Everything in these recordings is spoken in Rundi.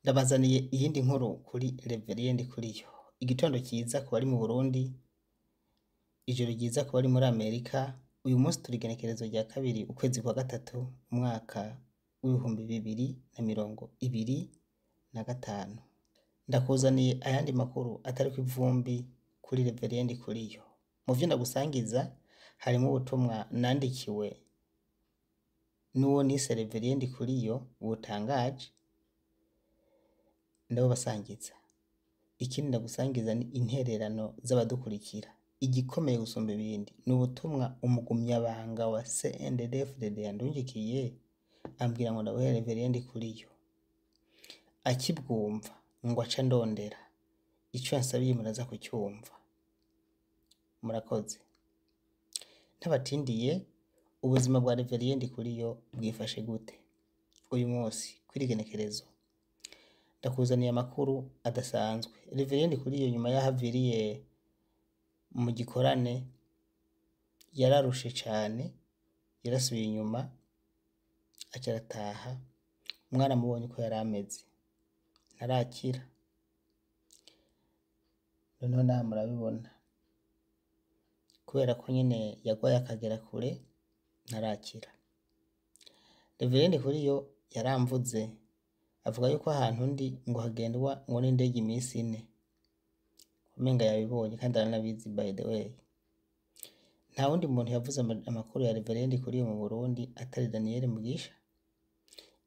Ndabazaniye iyindi nkuru kuri Reverien Ndikuriyo. Igitondo cyiza ku bari mu Burundi, ijoro ryiza ku bari muri Amerika. Uyu munsi turi igenekerezo rya kabiri ukwezi kwa gatatu umwaka w'ibihumbi 2025. Ndakuzaniye ayandi makuru atari ku ivumbi kuri Reverien Ndikuriyo. Mu vyo ndagusangiza harimo ubutumwa nandikiwe n'uwo nise Reverien Ndikuriyo butangaje, ndabo basangiza. Ikindi ndagusangiza ni intererano z'abadukurikira. Igikomeye gusumba ibindi ni ubutumwa umugumyabanga wa CNDD-FDD yandungikiye, ambwira ngo ndabuhe Reverien Ndikuriyo. Akibwumva ngo aca ndondera ico yansabiye muraza kucyumva. Murakoze. Ntabatindiye, ubuzima bwa Reverien Ndikuriyo bwifashe gute uyu munsi kwirigenekerezo? Ndakuzaniye amakuru adasanzwe. Reverien Ndikuriyo nyuma yahaviriye mu gikorane yararushe cyane, yarasubiye inyuma aca arataha. Mwaramubonye uko yari ameze, ntarakira. Noneho naha murabibona, kubera ko nyine yagwaye akagera kure, ntarakira. Reverien Ndikuriyo yaramvuze, avuga yuko ahantu ndi ngo hagendwa ngo n'indege iminsi 4. Umenga yabibonye kandi aranabizi by the way. Nta wundi muntu yavuze amakuru ya Reverien Ndikuriyo mu Burundi atari Daniel Mugisha.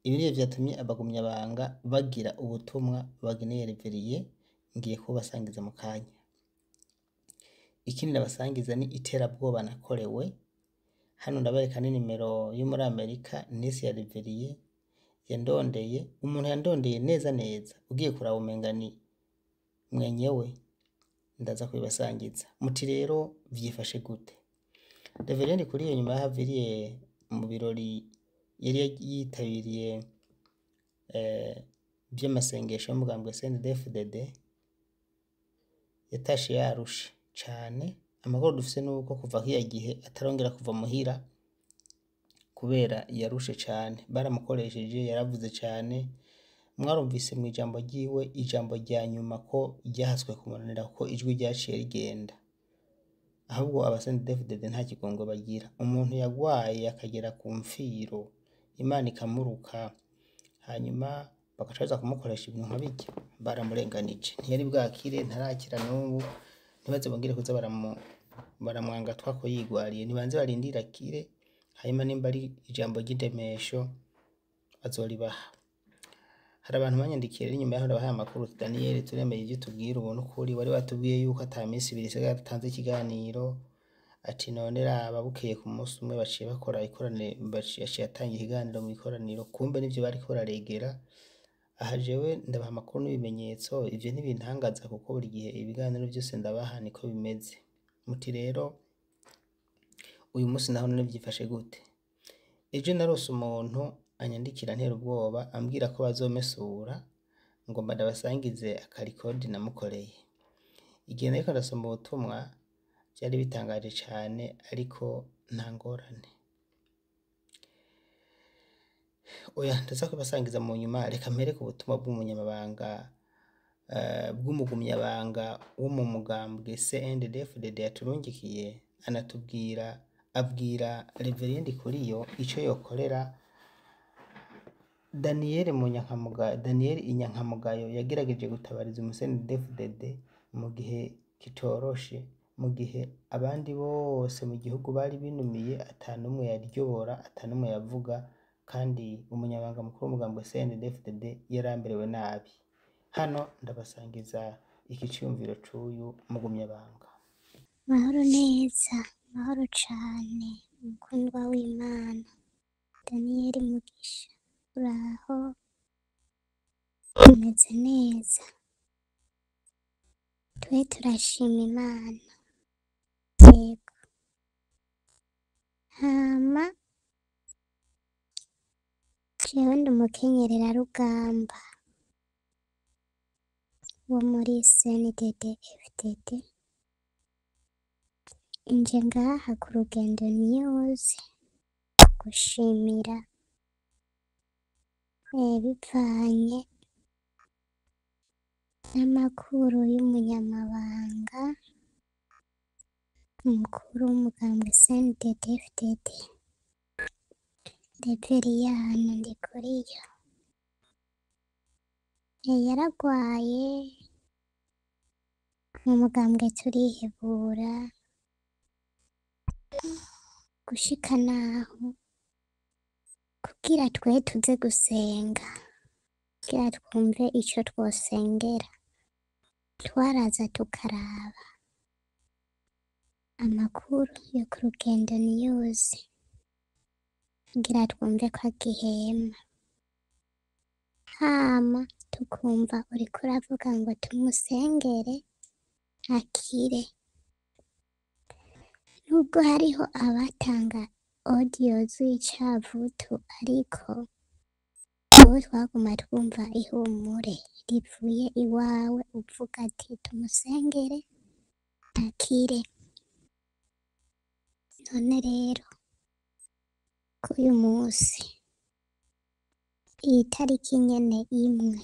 Ibiriye vyatumye abagumyabanga bagira ubutumwa bageneye Reverien, ngiye kubasangiza mu kanya. Ikindi ndabasangiza ni iterabwoba nakorewe. Hano ndabereka n'inimero yo muri Amerika, nisi ya Reverien yandondeye. Umuntu yandondeye neza neza, ugiye kuraba umenga ni mwenyewe. Ndaza kubibasangiza. Muti rero vyifashe gute? Reverien Ndikuriyo nyuma yahaviriye mu birori yari yitabiriye by'amasengesho y'umugambwe CNDD-FDD, yatashe yarushe cane. Amakuru dufise nuko kuva kiya gihe atarongera kuva muhira kubera yarushe cane. Baramukoresheje, yaravuze cane. Mwarumvise mu ijambo ryiwe, ijambo rya nyuma ko ryahaswe kumunanira ko ijwi ryaciye rigenda. Ahubwo CNDD-FDD nta kigongo bagira. Umuntu yagwaye akagera ku mfiro, Imana ikamuruka, hanyuma bagacaza kumukoresha ibintu nkabijya, baramurenganije. Ntiyari bwakire, ntarakira n'ubu. Ntibaze bongere kuza baramwanga twako yigwariye. Nibanze barindira kire, hanyuma nimba ari ijambo ry'indemesho azoribaha. Hari abantu banyandikiye inyuma yaho ndabahaye amakuru. Daniel, turemeye ibyo tubwira ubuntu kuri wari watubwiye yuko ata minsi 2 isigaye atanze ikiganiro. Ati none raba bukeye ku munsi umwe baciye bakora ikorane, baciye atanga ikiganiro mu ikoraniro. Kumbe nivyo bariko bararegera. Aha jewe ndabaha amakuru n'ibimenyetso. Ivyo ntibintangaza kuko buri gihe ibiganiro byose ndabaha niko bimeze. Muti rero uyu munsi naho none byifashe gute? Ejo narose umuntu anyandikira ntera ubwoba, ambwira ko bazomesura ngo ndabasangize akarikodi namukoreye. Igihe nariko ndasoma ubutumwa byari bitangaje cyane, ariko nta ngorane. Oya, ndaza kubasangiza mu nyuma. Reka mpere ku butumwa bw'umunyamabanga bw'umugumyabanga wo mu mugambwe CNDD-FDD yaturungikiye, anatubwira, abwira Reverien Ndikuriyo ico yokorera Daniel Inyankamugayo yagerageje gutabariza CNDD-FDD mu gihe kitoroshe, mu gihe abandi bose mu gihugu bari binumiye, atanumwe yaryobora, atanumwe yavuga, kandi umunyabanga mukuru w'umugambwe CNDD-FDD yaramberewe nabi. Hano ndabasangiza iki cyumviro c'uyu mugumyabanga. Mahoro neza, mahoro cane, umukundwa w'Imana Daniel Mugisha. Uraho? Umeze neza? Twe turashima Imana. Yego. Hama jewe ndi umukenyererarugamba wo muri CNDD-FDD. Inje ngaha ku rugendo news gushimira bivanye n'amakuru y'umunyamabanga mukuru w'umugambwe CNDD-FDD Reveriyani Ndikuriyo. Yaragwaye mu mugambwe turihebura gushika naho kugira twe tuze gusenga, kugira twumve ico twosengera, twaraza tukaraba amakuru yo ku Rugendo News kugira twumve ko agihema, hama tukumva uriko uravuga ngo tumusengere akire. Nubwo hariho abatanga audio z'icavutu, ariko wowe twaguma twumva ihumure rivuye iwawe uvuga ati tumusengere akire. None rero k'uyu musi iyi tariki nyene imwe,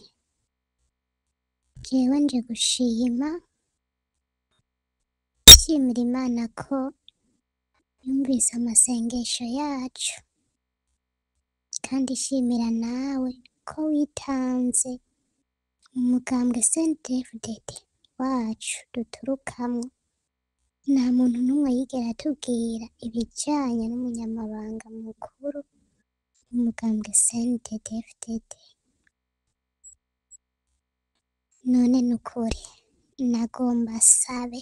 jewe nje gushimira Imana ko yumvise amasengesho yacu, kandi shimira nawe ko witanze umugambwe CNDD-FDD wacu duturukamwo. Nta muntu n'umwe yigera atubwira ibijanye n'umunyamabanga mukuru w'umugambwe CNDD-FDD. None nukuri nagomba sabe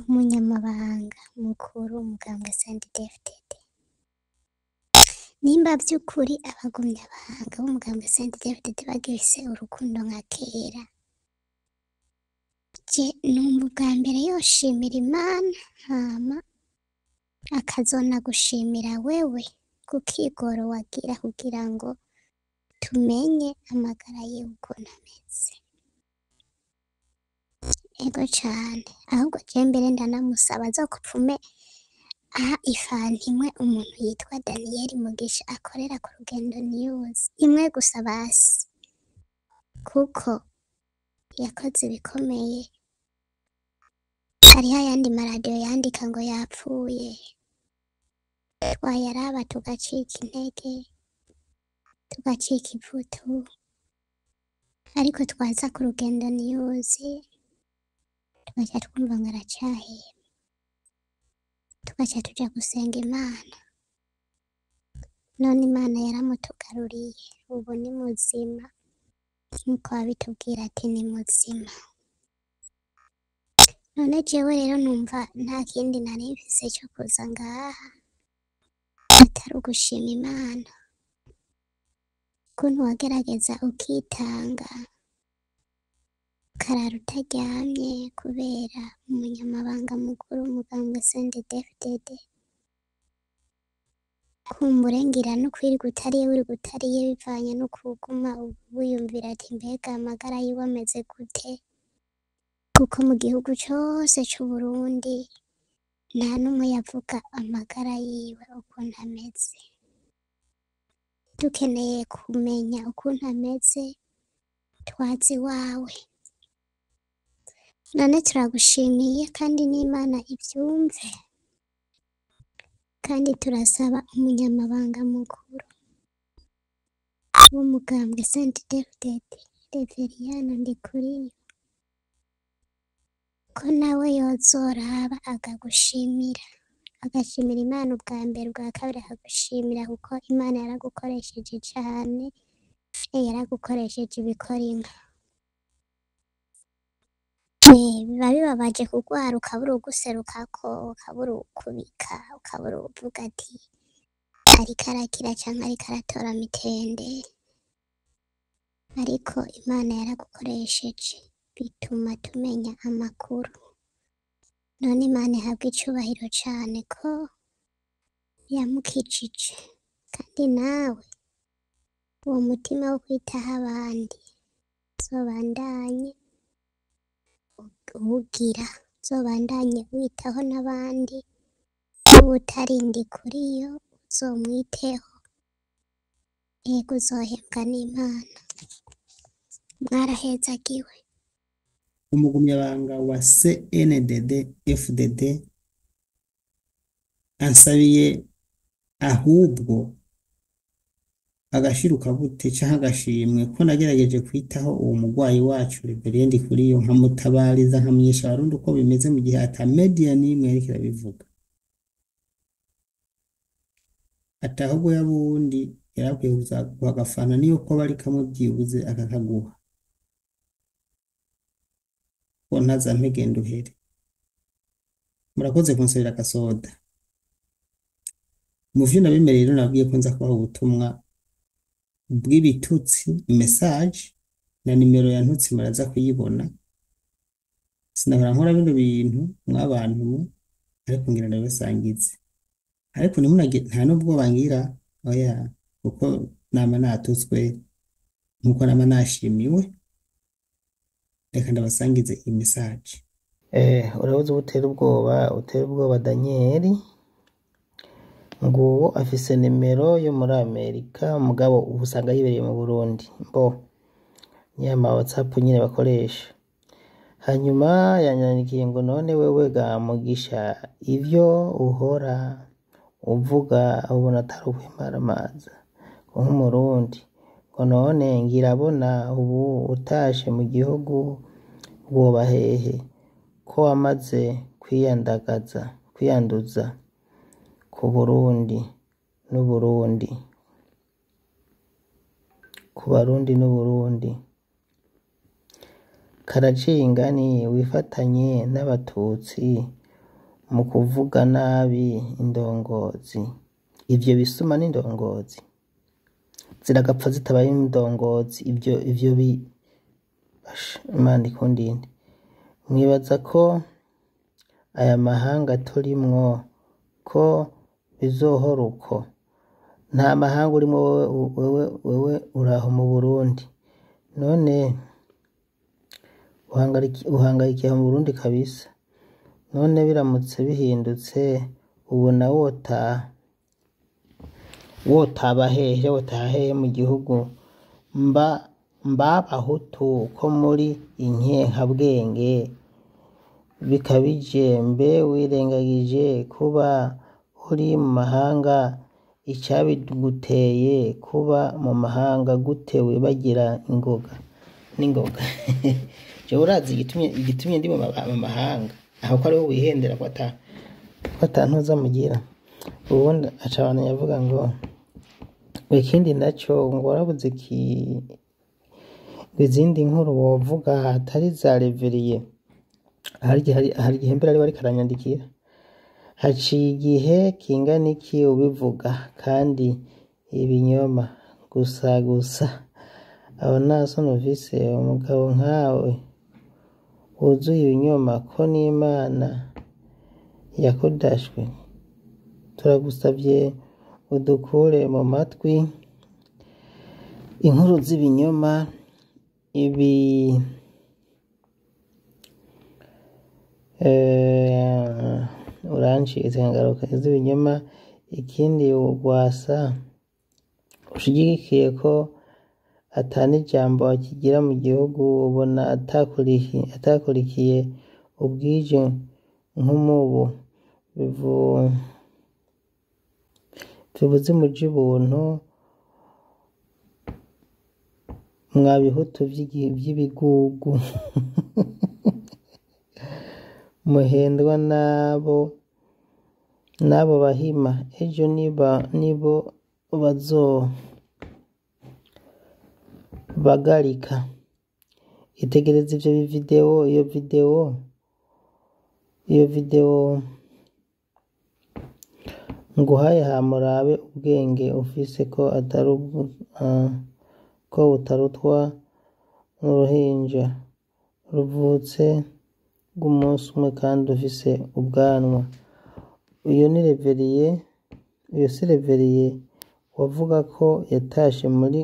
umunyamabanga mukuru w'umugambwe CNDD-FDD, nimba vy'ukuri abagumyabanga b'umugambwe CNDD-FDD bagifise urukundo nka kera, je numva ubwa mbere yoshimira Imana, hama akazona gushimira wewe ku kigoro wagira kugira ngo tumenye amagara yiwe ukuntu ameze. Ego cane, ahubwo je mbere ndanamusaba azokupfume aha ifanta imwe umuntu yitwa Daniel Mugisha akorera ku Rugendo News, imwe gusa basi, kuko yakoze ibikomeye. Hariho ayandi maradiyo yandika ngo yapfuye, twayaraba tugacika intege, tugacika ivutu, ariko twaza ku Rugendo News tugaca twumva ngo aracahema, tugaca tuja gusenga Imana. None Imana yaramutugaruriye, ubu ni muzima nkuko abitubwira ati ni muzima. None jewe rero numva nta kindi nari mfise co kuza ngaha atari ugushima Imana ukuntu wagerageza ukitanga ukarara utaryamye kubera umunyamabanga mukuru w'umugambwe CNDD-FDD. Kumbure ngira no kwirirwa utariye wirirwa utariye bivanye no kuguma wiyumvira ati mbega amagara yiwe ameze gute, kuko mu gihugu cose c'Uburundi nta n'umwe yavuga amagara yiwe ukuntu ameze. Dukeneye kumenya ukuntu ameze twazi iwawe. None turagushimiye kandi n'Imana ivyumve, kandi turasaba umunyamabanga mukuru w'umugambwe CNDD-FDD Reveriyani Ndikuriyo ko nawe yozoraba akagushimira, agashimira Imana ubwa mbere, ubwa kabiri akagushimira kuko Imana yaragukoresheje cane, yaragukoresheje ibikora inka. Biba bibabaje kugwara ukabura uguserukako, ukabura ukubika, ukabura uvuga ati ariko arakira canke ariko aratora mitende, ariko Imana yaragukoresheje bituma tumenya amakuru. None Imana ihabwe icubahiro cane ko yamukijije, kandi nawe uwo mutima wo kwitaho abandi uzobandanye uwugira, uzobandanye witaho n'abandi, n'uwutari Ndikuriyo uzomwiteho, ego uzohembwa n'Imana. mwarahezagiwe. umugumyabanga wa CNDD FDD ansabiye ahubwo agashiruka bute canke agashimwe ko nagerageje kwitaho uwo mugwayi wacu Reverend Kuriyo nkamutabariza nkamyesha abarundi uko bimeze mu gihe ata media n'imwe yariko irabivuga. Ati ahubwo yabundi yarakwiye kuzaguha agafana niyo ko bari kamwe byibuze akakaguha ko ntazampegenda uhere. Murakoze kunsabira akasoda. Mu vyo nabemereye rero nabwiye ko nza kubaha ubutumwa bw'ibitutsi message na nimero ya ntutsi muraza kuyibona. Sinahora nkora bino bintu mwabantu ariko ngira ndabasangize. Ariko ntimunage nta nubwo bangira oya kuko nama natutswe nkuko nama nashimiwe. Reka ndabasangize iyi message. Urabuze utera ubwoba Daniel nguwo afise nimero yo muri Amerika mugabo ubusanga yibereye mu Burundi nyama WhatsApp nyine bakoresha. Hanyuma yanyandikiye ngo none wewe ga Mugisha ivyo uhora uvuga ubona atari ukwimara amazi nk'umurundi ngo none ngirabona ubu utashe mu gihugu woba hehe ko wamaze kwiyanduza ku Burundi n'Uburundi karacingani wifatanye n'abatutsi mu kuvuga nabi indongozi. Ivyo bisuma n'indongozi ziragapfa zitabaye indongozi. Ivyo Imana ikundinde. Mwibaza ko aya mahanga turimwo ko bizohora uko? Nta mahanga urimo wewe uraho mu Burundi none uhangarikiye mu Burundi kabisa. None biramutse bihindutse ubona wotaba hehe mu gihugu mbabahutu ko muri inkenkabwenge bikabije mbe wirengagije kuba uri mu mahanga icabiguteye kuba mu mahanga gute wibagira n'ingoga je urazi igitumye ndi mu mahanga aho ko ari wowe wihendera ko atantuza mugira. Ubundi acabana yavuga ngo ikindi naco ngo warabuze izindi nkuru wovuga atari za Reveriye. Hari igihe mbere ari bariko aranyandikira haciye igihe kingana iki ubivuga kandi ibinyoma gusa abo naso numvise umugabo nkawe wuzuye ibinyoma ko n'Imana yakudashwe. Turagusabye udukure mu matwi inkuru z'ibinyoma urancitse ngaruka z'ibinyoma. Ikindi ugwasa ushigikiye ko atani jambo akigira mu gihugu ubona atakurikiye ubwije nk'umubu bivuze mu by'ubuntu mwabihutu by'ibigugu muhendwa nabo bahima ejo nibo bagarika. Itegereza iyo video nguhaye hamurabe ubwenge ufise ko ko utarutwa n'uruhinja ruvutse rw'umunsi umwe kandi ufise ubwanwa. Uyo si Reveriye wavuga ko yatashe muri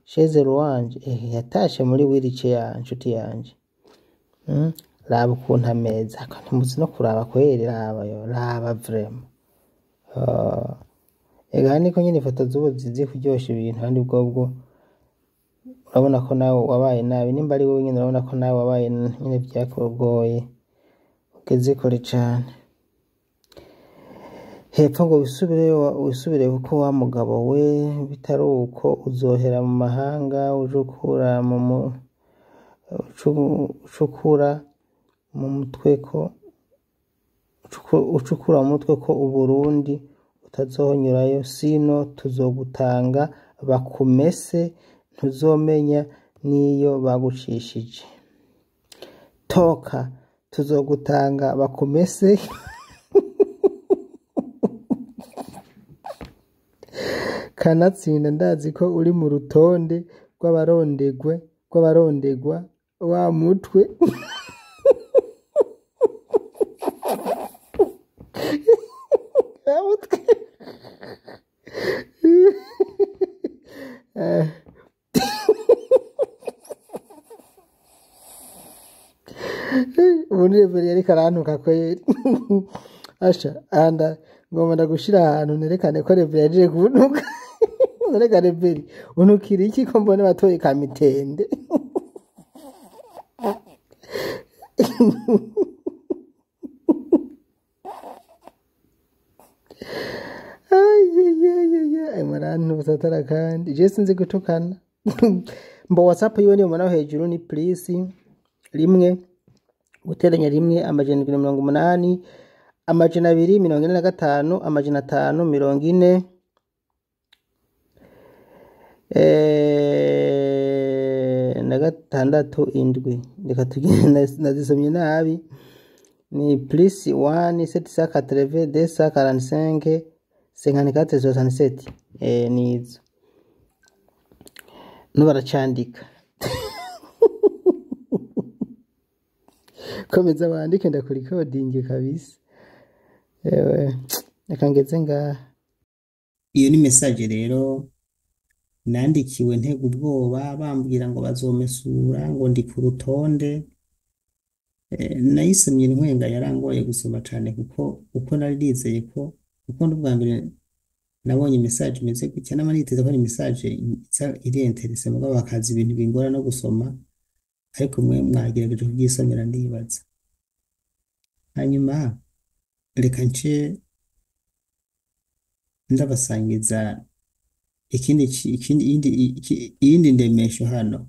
Sheze Ruwanje yatashe muri wirice ya nshuti yanje. Raba ukuntu ameza ntimuzi no kuraba kweri raba vraiment. Ega niko nyine ifoto z'ubu zizi kuryosha ibintu kandi bwobwo urabona ko nawe wabaye nabi, nimba ari wowe nyine urabona ko nawe wabaye nyine byakugoye, ugeze kure cane. Hepfo ngo wisubire kuko wa mugabo we, bitari uko uzohera mu mahanga ucukura mu mutwe ko Uburundi utazohonyurayo, sino tuzogutanga bakumese, ntuzomenya niyo bagucishije. Toka tuzogutanga bakumese. Kanatsinda ndazi ko uri mu rutonde rw'abarondegwa wa mutwe. Ubundi reveri yariko arantuka kweri. Asha anda ngomba ndagushira ahantu nerekane ko reveri yaje kuntuka. Nereka reveri untukira iki ko mbone batoye Kamitende. Ay marantu busatara kandi je sinzi gutukana. Mbo WhatsApp yiwe ni umwana hejuru ni please rimwe guteranya rimwe amajana 280 amajana 245 amajana 540 na gatandatu indwi. Reka tugende nazisomye nabi. Ni plus 1 780 245 5467 nizo nubaracandika. Komeza wandike ndakurikodinge kabisa. Reka ngeze ngaha. Iyo ni message rero nandikiwe ntega ubwoba, bambwira ngo bazomesura, ngo ndi ku rutonde. Nayisomye intwenga yarangoye gusoma cyane kuko uko nari nizeye ko uko ndubwa mbere nabonye message imeze gutya, namaniteze ko ari message iri interesse mugabo bakazi ibintu bingora no gusoma, ariko mwe mwagerageje kubyisomera ndibaza. Hanyuma reka nce ndabasangiza iyindi ndemesho hano.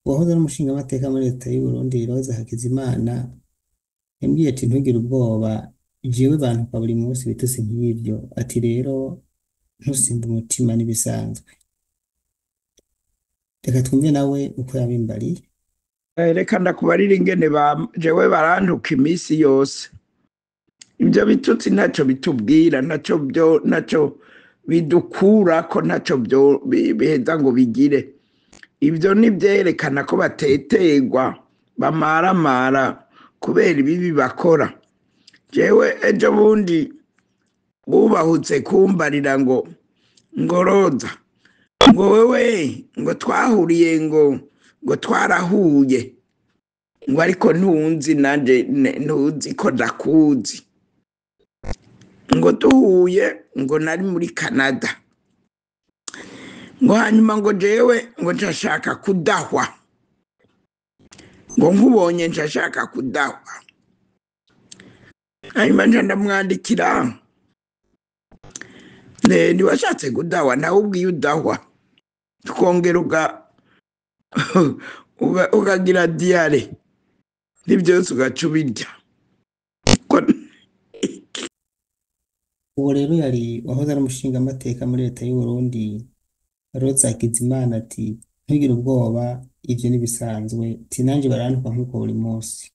Uwahoze ari umushinga amateka muri leta y'u Burundi Rose Hakizimana yambwiye ati ntugire ubwoba, jewe bantu kwa buri munsi bituse nk'ibyo, ati rero ntusimba umutima n'ibisanzwe. Reka twumve nawe uko yabimbariye. Reka ndakubarira ingene jewe barantuka iminsi yose. Ibyo bitutsi ntacyo bitubwira, ntacyo bidukura ko, ntacyo biheza ngo bigire. Ibyo nibyerekana ko batetegwa, bamaramara kubera ibibi bakora. Jewe ejo bundi bubahutse kumbarira ngo Roza, ngo wewe ngo twahuriye ngo twarahuye, ngo ariko ntunzi nanje ntuzi ko ndakuzi, ngo duhuye ngo nari muri Canada, ngo hanyuma ngo jewe ngo nshashaka kudahwa, ngo nkubonye nshashaka kudahwa. Hanyuma nja ndamwandikira, ntiwashatse kudahwa, nawe ubwiye udahwa, tukongera ukagira diyare n'ibyose ugaca ubirya. Uwo rero yari wahoze ari umushinga amateka muri leta y'u Burundi Rose Hakizimana, ati ntugire ubwoba, ivyo nibisanzwe, ati nanje barantuka nk'uko buri munsi.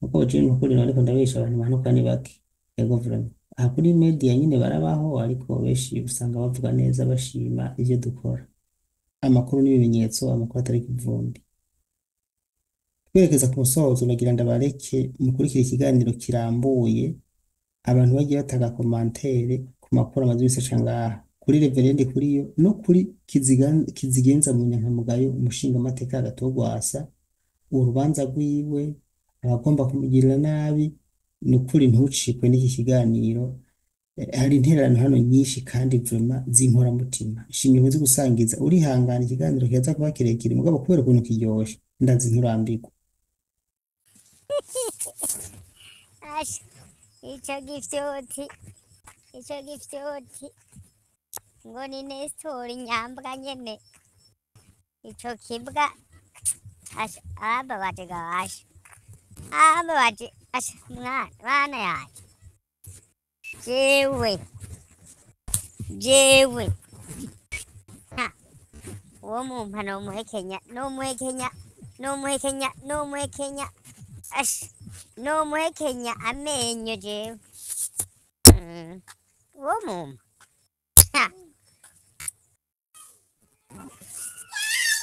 Uko je n'ukuri ariko ndabesha abantu banuka ni bake yego vraiment. Aha kuri media nyine barabaho, ariko benshi usanga bavuga neza bashima ivyo dukora. Amakuru n'ibimenyetso, amakuru atari kuvumbi. Twerekeza ku musozo, nagira ndabareke mukurikira ikiganiro kirambuye, abantu bagiye bataga commentaire ku makuru amaze biseca ngaha kuri reverende kuriyo no kuri kizigenza mu nyankamugayo umushinga amateka agatogwasa urubanza rwiwe, abagomba kumugirira nabi. Nukuri ntucikwe n'iki kiganiro, hari intererano hano nyinshi kandi vrema z'inkoramutima shimye muzi gusangiza urihangana ikiganiro kiza kuba kirekire mugabo kubera ukuntu kiryoshe ndazi nturambirwa. Asha, ico gifyoti, ico gifyoti, ngo ni Nestori Nyambwa nyene, ico kibwa, asha, arambabaje gawasha, arambabaje, asha, mwana yanje, jewe, ha, uwo mumpa nomuhekenya, asha, nomuhekenya amenyo jewe, uwo mumpa, ha.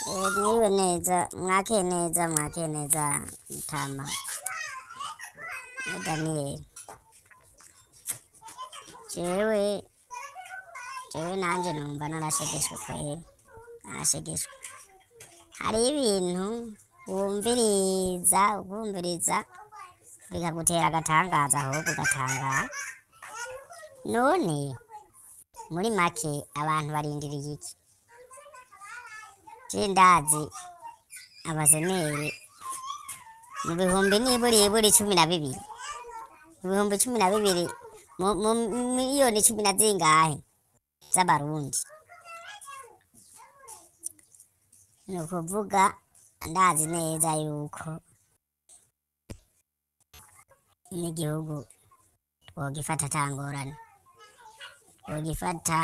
Mwiriwe neza, mwake neza, Mutama, Daniel. Jewe nanje numva narashegeshwe kweri, narashegeshwe. Hari ibintu wumviriza bikagutera agatangaza ahubwo ugatangara. None muri make abantu barindiriye iki? Je ndazi abaseneri mu bihumbi niburi 12, mu bihumbi 12, mu miliyoni 10 na zingahe z'abarundi. Ni ukuvuga ndazi neza yuko n'igihugu twogifata atangorane, twogifata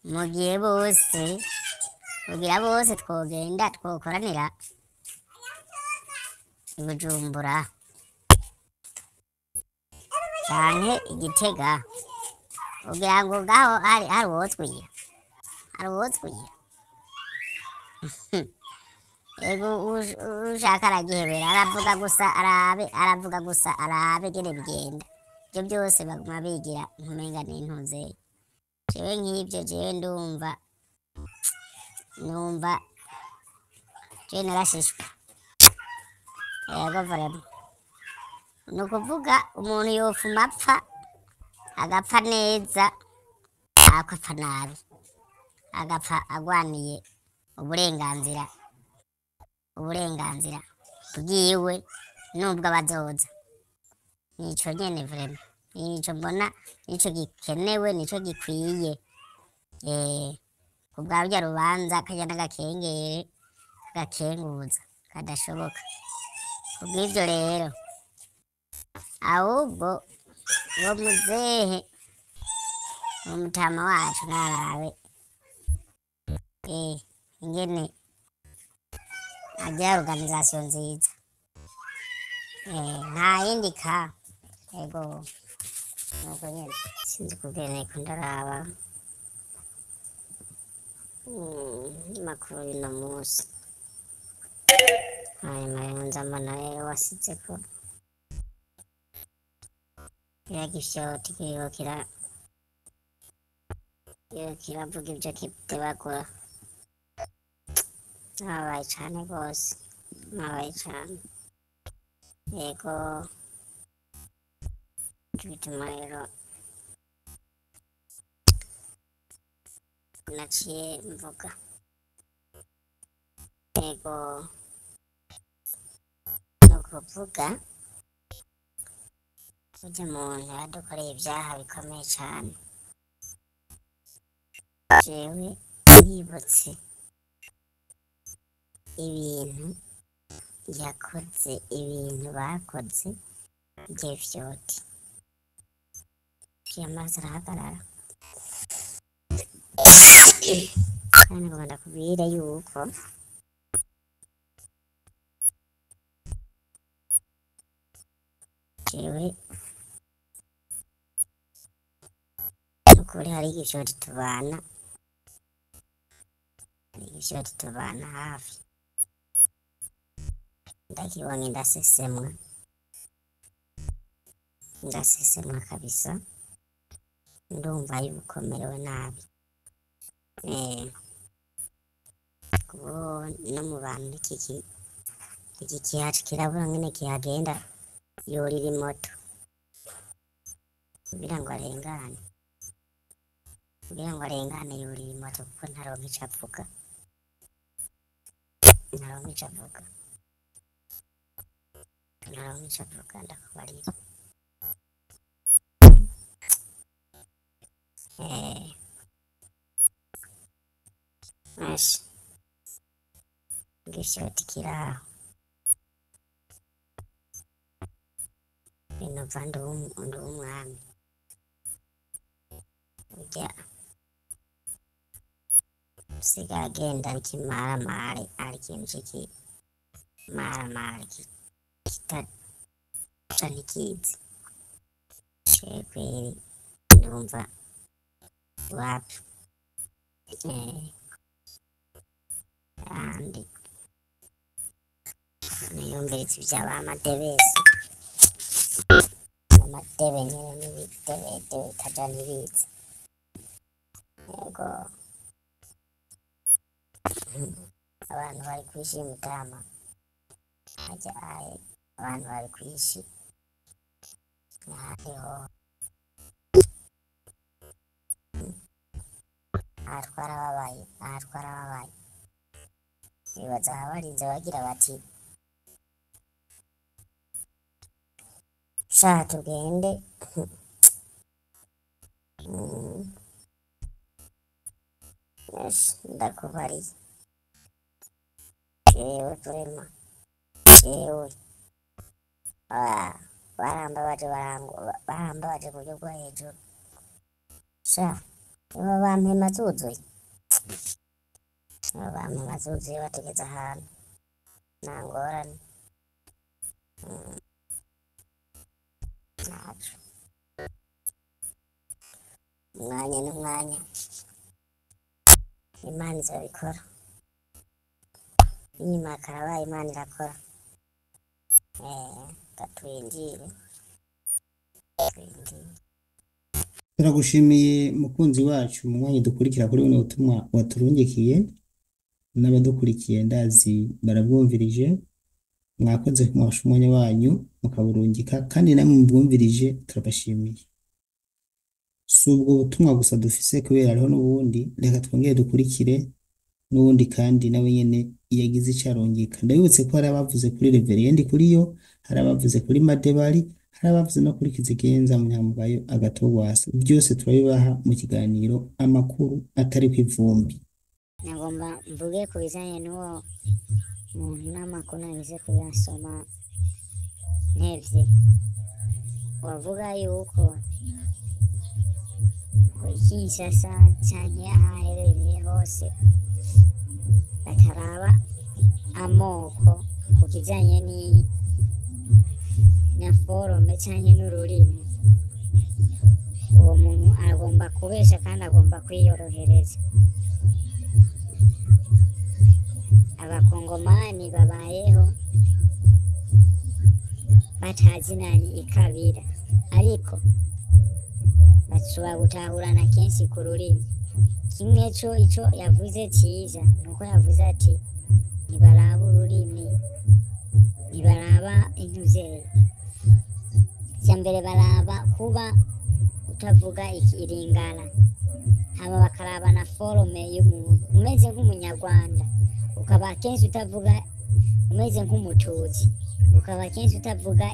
mu gihe kugira bose twogenda twokoranira i Bujumbura canke i Gitega kugira ngo ngaho hari uwotwira, ego ushaka aragihebera aravuga gusa arabe gene bigenda. Ivyo byose baguma bigira nkumenga n'intuze. Jewe nk'ivyo jewe ndumva jewe narashishwe. Ego vrema ni ukuvuga umuntu yofuma agapfa neza akapfa nabi, agapfa agwaniye uburenganzira bwiwe nubwo abazoza. Nico nyene vrema, nico mbona, nico gikenewe, nico gikwiye. Kubwa rya rubanza kajya n'agakengere gakenguza kadashoboka. Kubw'ivyo rero ahubwo uwo muzehe Mutama wacu narabe ingene agira organisation nziza, nta yindi ka ego nuko nyene sinzi kugene ko ndaraba makuru y'uno musi. Hanyuma yunza mbona rero wasizeko kiriya gifyoti kiravuga ivyo kitebagura. Nababaye cane gose, nababaye cane, yego ico bituma rero naciye mvuga, yego ni ukuvuga burya umuntu yadukoreye ivyaha bikomeye cane. Jewe nibutse ibintu yakoze, ibintu bakoze ivyo vyoti vyamaze arahagarara. Kandi ngo ndakubwire yuko jewe nukuri hari igishoti tubana hafi, ndakibonye ndasesemwa kabisa, ndumva yuko merewe nabi. Kubo no mu bantu iki kihacu kirabura ngene kihagenda yorira imoto, kugira ngo arengane yuriye moto kuko ntaronka ico avuga ndakubarira mashi ngishoti kiraho binova ndi umwami urya usigaye agenda ariko imaramare ari ikintu c'ikimaramare kitaca ntikizi kweri ndumva wapi kandi niyumviriza ivyaba amadebesi amadebe nyene n'ibidebe bitaja ntibizi yego abantu bari kwishi mutama aja aye abantu bari kwishi hariho ahatwarababaye bibaza abarinze bagira bati sha tugende ndakubariye jewe turema jewe barambabaje ku buryo bwo hejuru sha nibo bampema zuzuye batugeze ahantu nta ngorane ntaco umwanya n'umwanya Imana izabikora inyuma karabaye Imana irakora twinjire turagushimiye mukunzi wacu mu mwanya dukurikira kuri buno butumwa waturungikiye n'abadukurikiye ndazi barabwumvirije mwakoze kumwasha umwanya wanyu mukaburungika kandi namwe mubwumvirije turabashimiye si ubwo butumwa gusa dufise kubera hariho n'ubundi reka twongere dukurikire n'ubundi kandi nawe nyene yagize icarungika ndabibutse ko hari abavuze kuri reveriendi kuri yo hari abavuze kuri madebari hari abavuze no kuri kizigenza munyamugayo agatogwasa byose turabibaha mu kiganiro amakuru atari kw'ivumbi nagomba mvuge ku bijanye n'uwo muntu n'amakuru nabize kuyasoma ntevye wavuga yuko Kinshasa canke ahaherereye hose bataraba amoko ku kijanye na forome canke n'ururimi uwo muntu agomba kubesha kandi agomba kwiyorohereza abakongomani babayeho batazinanye ikabira ariko bashobora gutahurana kenshi ku rurimi kimwe ico yavuze ciza nuko yavuze ati ntibaraba ururimi ntibaraba intuzeye icya mbere baraba kuba utavuga iringana hama bakaraba na forome y'umuntu umeze nk'umunyarwanda ukaba kenshi utavuga umeze nk'umututsi ukaba kenshi utavuga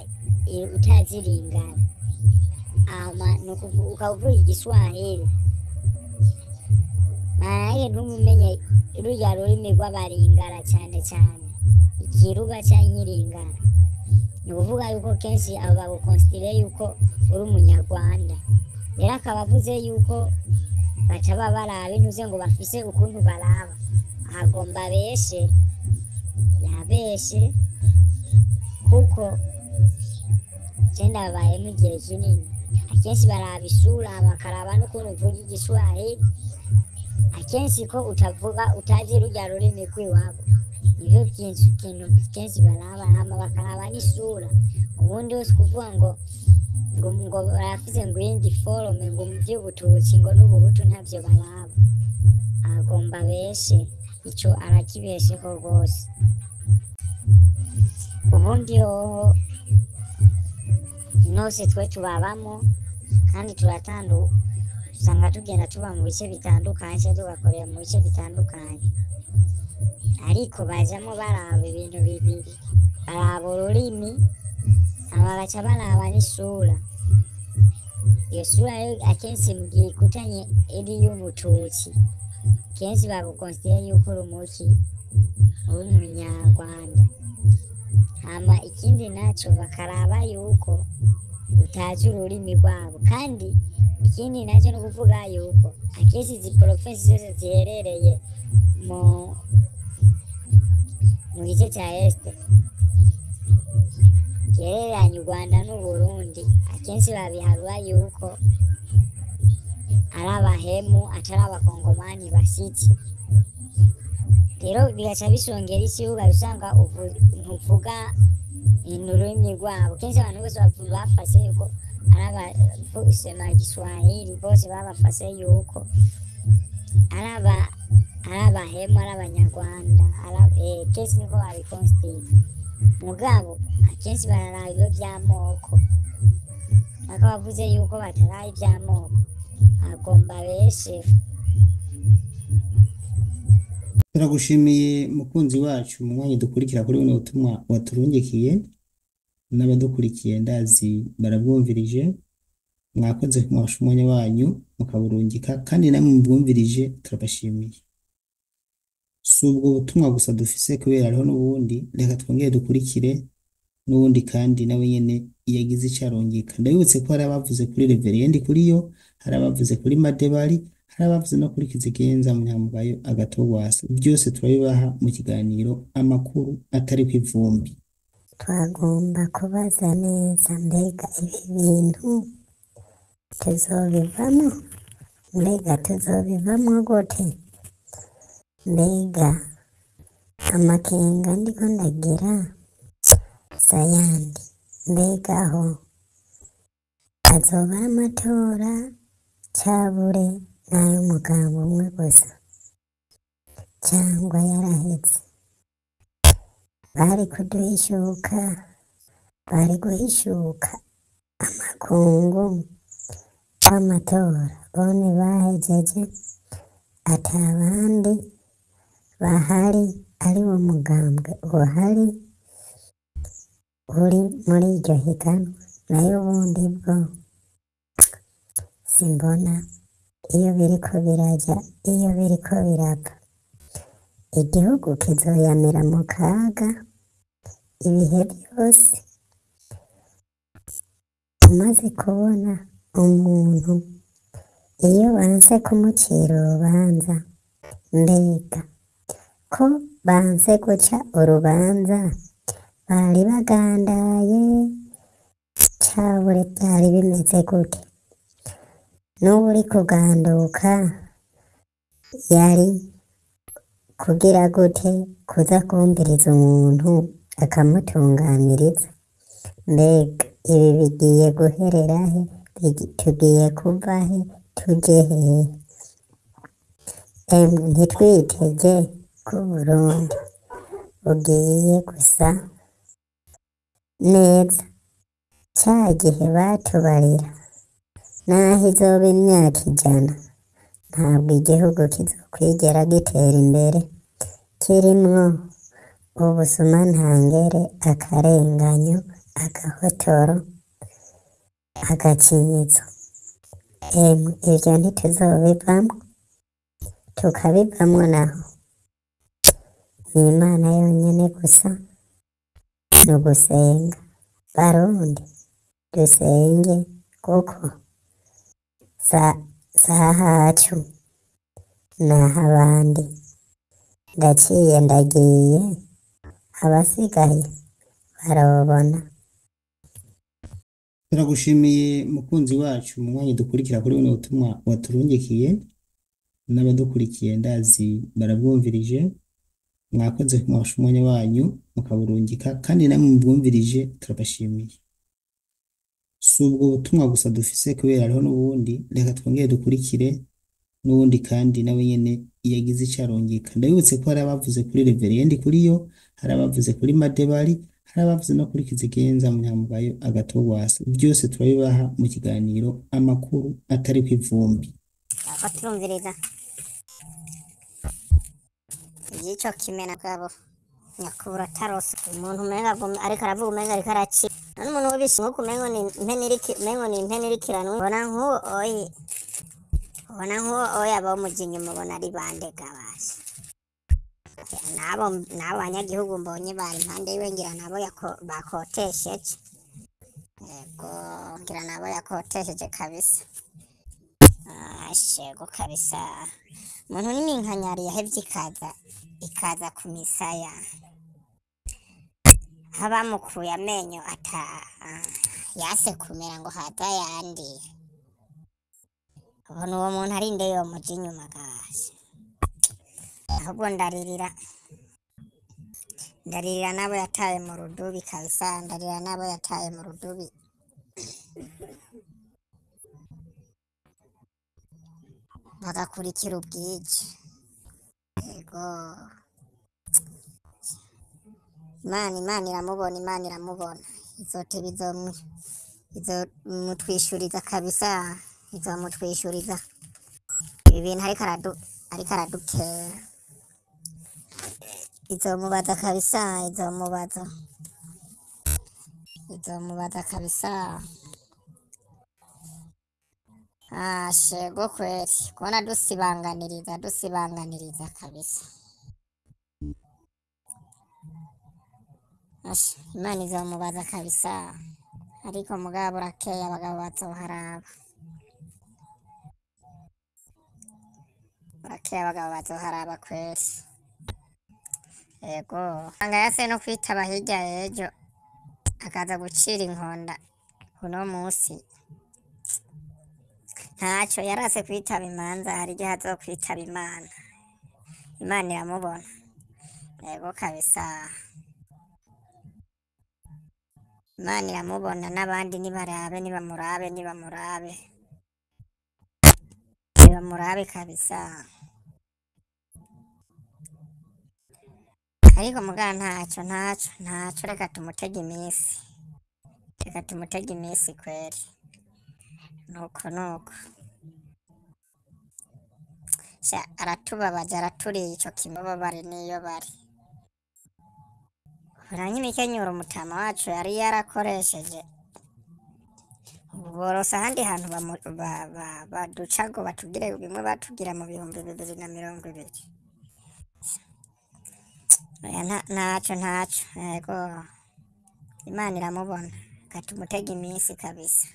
utaziringana ukavuga igiswahili maanake ntumumenye rurya rurimi rw'abaringara cyane ikiruba canke iringara ni ukuvuga yuko kenshi abo bagukonsitire yuko uri umunyarwanda rero akaba avuze yuko bataba baraba intuze ngo bafise ukuntu baraba agomba beshe yabeshe kuko jenda babayemo igihe kinini akenshi baraba isura bakaraba n'ukuntu uvuga igiswahili akenshi ko utavuga utazi rurya rurimi rw'iwabo nivyo kintu kenshi baraba hama bakaraba n'isura ubundi wese kuvuga ngo baravuze ngo iyindi forome ngo mu vy'ubututsi ngo n'ubuhutu ntavyo baraba agomba beshe ico arakibesheho rwose ubundi hoho nose twe tubabamo kandi usanga tugenda tuba mu bice bitandukanye cyangwa tugakorera mu bice bitandukanye, ariko bajamo baraba ibintu bibiri, baraba ururimi hama bagaca baraba n'isura. Iyo sura rero akenshi mu gihe ikutanye iri y'umututsi, kenshi bagukonsitera yuko uri umuki, uri umunyarwanda. Hama ikindi naco bakaraba yuko utazi ururimi rwabo, kandi ikindi naco no kuvuga yuko akenshi izi provinsi zose ziherereye mu gice ca este gihereranye u Rwanda n'Uburundi, akenshi babiharura yuko ari abahemu atari abakongomani bashitse. Rero bigaca bisongera ikibuga usanga ntuvuga ururimi rwabo. Kenshi abantu bose bafashe yuko ari abasema Kiswahili, bose babafashe yuko ari abahemu, ari abanyarwanda, kenshi niko babikonsitira. Mugabo akenshi bararaba ibyo by'amoko, bakaba bavuze yuko bataraye iby'amoko, agomba beshe. Turagushimiye mukunzi wacu mu mwanya dukurikira kuri buno butumwa waturungikiye, n'abadukurikiye ndazi barabwumvirije. Mwakoze kumwasha umwanya wanyu mukaburungika, kandi namwe mubwumvirije turabashimiye. Si ubwo butumwa gusa dufise kubera hariho n'ubundi, reka twongere dukurikire n'ubundi kandi nawe nyene yagize ico arungika. Ndabibutse ko hari abavuze kuri Reveriendi Kuriyo, hari abavuze kuri Madebari, hari abavuze no kuri Kizigenza Munyamugayo Agatogwasa. Byose turabibaha mu kiganiro amakuru atari kw'ivumbi. Twagomba kubaza neza, mbega ibi bintu tuzobivamo? Mbega tuzobivamo gute? Mbega amakenga ndiko ndagira sayandi, mbega aho azoba amatora cabure n'ay'umugabo umwe gusa, cyangwa yaraheze? bari guhishuka amakungu w'amatora bone bahejeje, atabandi bahari ari wo mugambwe uhari uri muri iryo higanwa. Nayo ubundi bwo simbona iyo biriko birapfa, igihugu kizoyamira mu kaga ibihe byose. Tumaze kubona umuntu iyo banse kumucira urubanza, mbega ko banse guca urubanza bari bagandaye cabure byari bimeze gute? N'ubu uri kuganduka yari kugira gute kuza kumviriza umuntu akamutunganiriza? Mbega ibi bigiye guherera he? Tugiye kuva he tuje hehe? Ntitwitege ko Burundi bugiye gusa neza ca gihe batubarira, naho izoba imyaka 100 ntabwo igihugu kizokwigera gitera imbere kirimwo ubusuma ntangere, akarenganyo, agahotoro, agacinyizo. Ivyo ntituzobivamwo. Tukabivamwo naho ni Imana yonyene gusa, ni ugusenga. Barundi dusenge, kuko sahacu naho abandi. Ndaciye ndagiye, abasigaye barabona. Turagushimiye mukunzi wacu mu mwanya dukurikira kuri buno butumwa waturungikiye, n'abadukurikiye ndazi barabwumvirije. Mwakoze kumwasha umwanya wanyu mukaburungika, kandi namwe mubwumvirije turabashimiye. Si ubwo butumwa gusa dufise kubera hariho n'ubundi, reka twongere dukurikire n'ubundi kandi nawe nyene yagize ico arungika. Ndabibutse ko hari abavuze kuri Reveriendi Kuriyo, hari abavuze kuri Madebari, hari hari abavuze no kuri Kizigenza Munyamugayo Agatogwasa, byose turabibaha mu kiganiro amakuru atari kw'ivumbi. ko turumviriza igico kimena kwabo nyakubura tarose umuntu umenga ariko aravuga umenga ariko araci none umuntu w'ibisi nko kumengo ni impene irikirana ubona nk'uwo oyi abo mujinyu mubona ari bande gabasi nabo banyagihugu mbonye bari impande yiwe ngira nabo bakotesheje yego ngira nabo yakotesheje kabisa shego kabisa umuntu n'iminkanyari yahevye ikaza ku misaya abamukuye amenyo yase kumera ngo haza yandi ubona uwo muntu ari nde yomuja inyuma gasi ahubwo ndaririra nabo yataye mu rudubi kabisa ndarira nabo yataye mu rudubi bagakurikira ubwije yego Imana iramubona izote izomutwishuriza kabisa izomutwishuriza ibi bintu ariko aradutera izomubaza kabisa izomubaza kabisa shego kweli kubona dusibanganiriza kabisa Imana izomubaza kabisa ariko mugabo urakeye abagabo bazoharaba kweli yego anga yase no kwitaba hirya y'ejo akaza gucira inkonda uno musi ntacyo yarase kwitaba imanza hari igihe azokwitaba Imana iramubona yego kabisa Imana iramubona n'abandi nibamurabe kabisa ariko mugabo ntacyo reka tumutege iminsi kweli nuko aratubabaje araturiye ico kimubabare niyo bari uranye imikenyero umutama wacu yari yarakoresheje borose ahandi hantu baduca ngo batugire bimwe batugira mu 2020 ntacyo yego Imana iramubona katumutega iminsi kabisa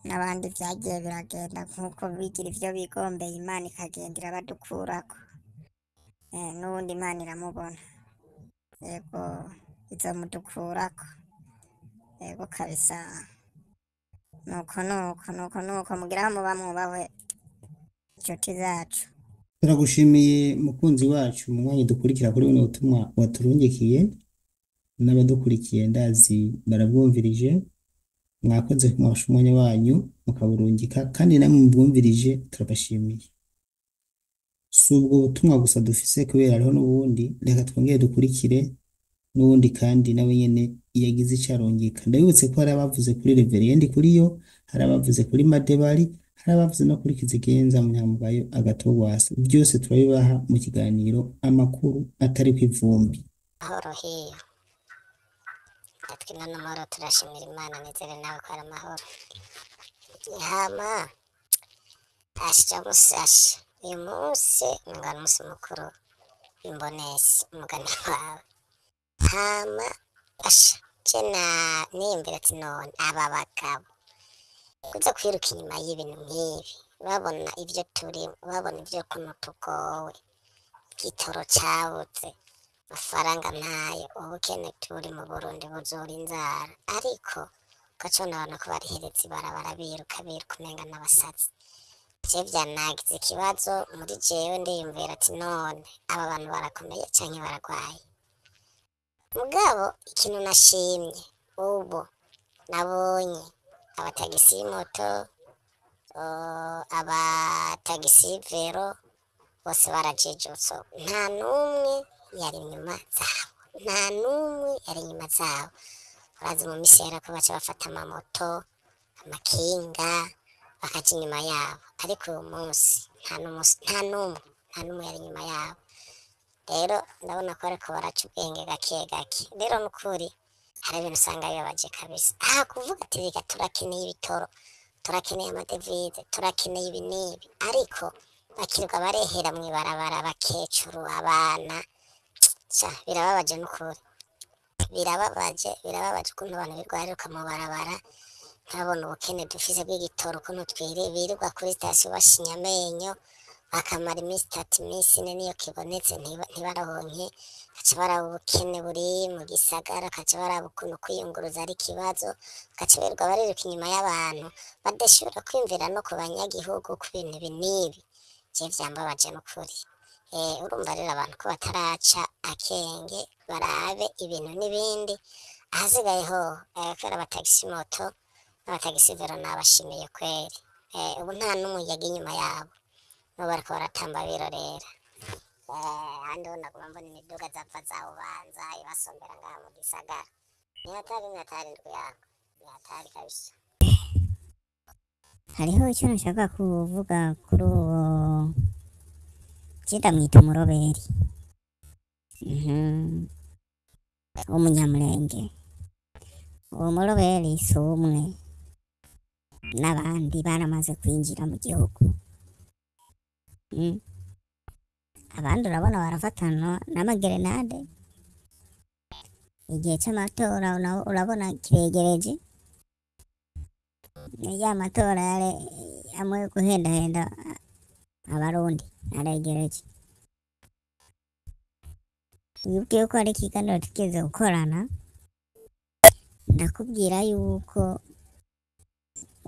n'abandi vyagiye biragenda nk'uko bigira ivyo bigombeye Imana ikagendera badukurako n'ubundi Imana iramubona yego izomudukurako yego kabisa nuko mugiraho muba mwubahwe inshuti zacu. Turagushimiye mukunzi wacu mu mwanya dukurikira kuri buno butumwa waturungikiye n'abadukurikiye ndazi barabwumvirije mwakoze kumwasha umwanya wanyu mukaburungika kandi namwe mubwumvirije turabashimiye. Si ubwo butumwa gusa dufise kubera hariho n'ubundi reka twongere dukurikire n'ubundi kandi nawe nyene yagize icarongeka ndabibutse ko hari abavuze kuri Reverend kuri yo hari abavuze kuri Madebari hari abavuze no kuri Kizigenza Munyamugayo Agatogwasa byose turabibaha mu kiganiro amakuru atari kw'ivumbi. Mahoro hiyo atwina n'amahoro turashimira Imana nizere nawe ko ari amahoro hama uyu munsi umugani umunsi mukuru w'imbonesi umugani wawe hama jena niyimbere ati none aba bagabo kuza kwiruka inyuma y'ibintu nk'ibi babona ibyo turimo babona ibyo kuno tugowe igitoro cabuze amafaranga ntayo ubukene turi mu Burundi buzura inzara ariko ugacona abantu ko barihereza ibarabara biruka umenga n'abasazi je vyanagize ikibazo muri jewe ndiyumvira ati none aba bantu barakomeye canke baragwaye mugabo ikintu nashimye ubu nabonye abatagisi moto abatagisi vero bose barajijutso nta numwe yari inyuma zabo, nta n'umwe yari inyuma zabo. Urazi mu misi yera ko baca bafata amamoto, amakinga bakaja inyuma yabo, ariko uyu munsi nta n'umwe yari inyuma yabo. Rero ndabona ko ariko baraca ubwenge gake gake. Rero nukuri hari ibintu usanga bibabaje kabisa. Aha kuvuga ati reka turakeneye ibitoro, turakeneye amadevize, turakeneye ibi n'ibi, ariko bakirirwa barehera mw'ibarabara, abakecuru, abana. Birababaje nukuri, birababaje ukuntu abantu birwariruka mu barabara, ntabona ubukene dufise bw'igitoro, ukuntu birirwa kuri sitasiyo bashinya amenyo, bakamara iminsi 3 iminsi 4 niyo kibonetse ntibaronke. Kaca baraba ubukene buri mu gisagara, kaca baraba ukuntu kwiyunguruza ari ikibazo, kaca birirwa bariruka inyuma y'abantu badashobora kwiyumvira no ku banyagihugu ku bintu ibi n'ibi. Je vyambabaje nukuri. Urumva rero abantu ko bataraca akenge barabe ibintu n'ibindi. Ahasigaye ho kubera abatagisi moto n'abatagisi vero nabashimiye kweri. Ubu nta n'umwe yagiye inyuma yabo, no bariko baratamba birorera. Handi ho naguma mbona imiduga zapfa za Bubanza ibasombera ngaha mu gisagara. Ni hatari ndwi yako, ni hatari kabisa. hariho icyo nashaka kuvuga kuri uwo cyita mwita umuroberi w'umunyamurenge. Uwo muroberi si umwe, n'abandi baramaze kwinjira mu gihugu. Abandi urabona barafatana n'amagerenade. Igihe cy'amatora urabona kiregereje, ya matora yale amwe guhendahenda abarundi naregereje. Yubwiye ko ari ikiganiro tugeze gukorana, ndakubwira yuko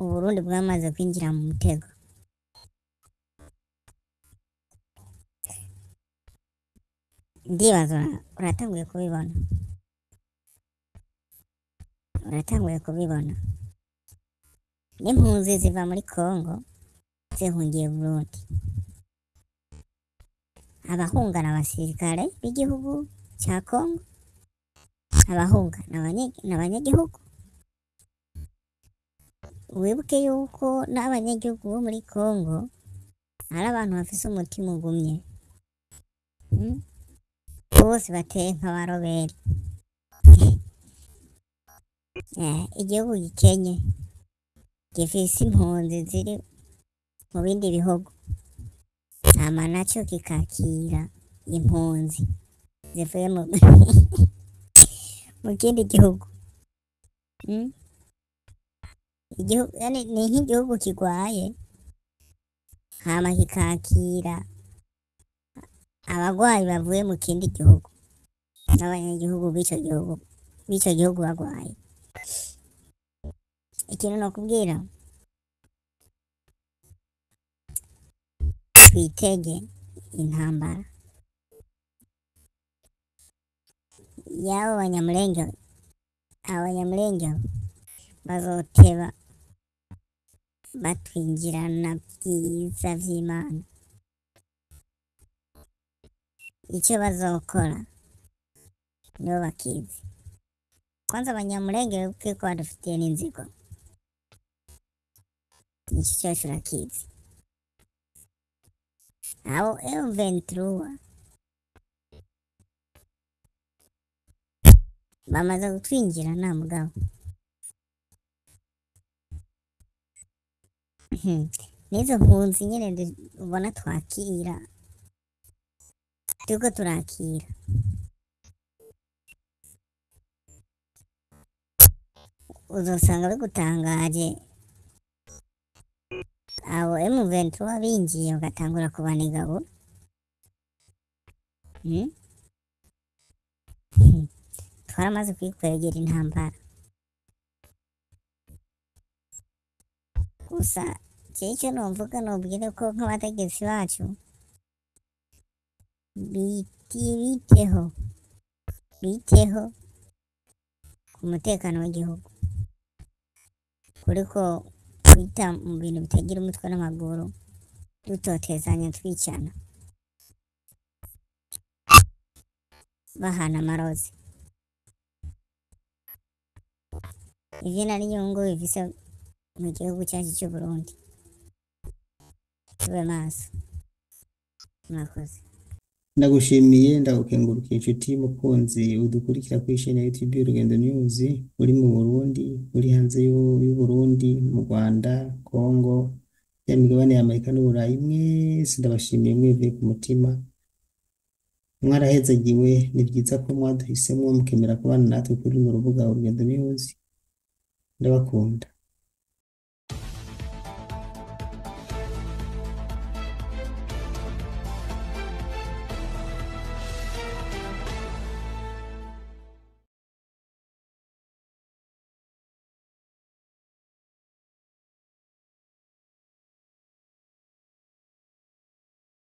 Uburundi bwamaze kwinjira mu mutego. Ndibaza uratanguye kubibona. N'impunzi ziva muri Kongo zihungiye Burundi. Abahunga n'abasirikare b'igihugu cya Kongo, abahunga n'abanyagihugu. Wibuke yuko n'abanyagihugu bo muri Kongo ari abantu bafise umutima ugumye, bose bateye nk'abaroberi. Igihugu gikenye gifise impunzi ziri mu bindi bihugu, hama naco kikakira impunzi zivuye mu kindi gihugu. Yani ni nk'igihugu kigwaye, hama kikakira abagwayi bavuye mu kindi gihugu n'abanyagihugu b'ico gihugu bagwaye. Ikintu nokubwira, twitege intambara y'abo abanyamulenge bazoteba batwinjirana vyiza vy'Imana. Ico bazokora nibo bakizi. Kwanza abanyamulenge wibuke ko badufitiye n'inzigo, ico cose urakizi. Abo M23 bamaze gutwinjira nta mugabo. Nizo mpunzi nyene ubona twakira, turiko turakira. Uzosanga bigutangaje abo M23 binjiye bagatangura kubanigabura. Twaramaze kwikwegera intambara. Gusa icyo nomvuga nobwire ko nk'abategetsi bacu biteho ku mutekano w'igihugu, kuriko kwita mu bintu bitagira umutwe n'amaguru, dutotezanya twicana. bahana amarozi. Ivyo nari inyungu bifise mu gihugu cyacu cy'u Burundi. Tube maso. Murakoze. Ndagushimiye ndagukengurukiye inshuti mukunzi udukurikira kuri chaîne ya YouTube Urugendo News, uri mu Burundi, uri hanze y'u Burundi, mu Rwanda, Congo, ya migabane ya Amerika n'Uburayi, mwese ndabashimiye mwivuye ku mutima. Mwarahezagiwe, ni byiza ko mwaduhisemo mukemera kubana natwe kuri uru rubuga Urugendo News. Ndabakunda.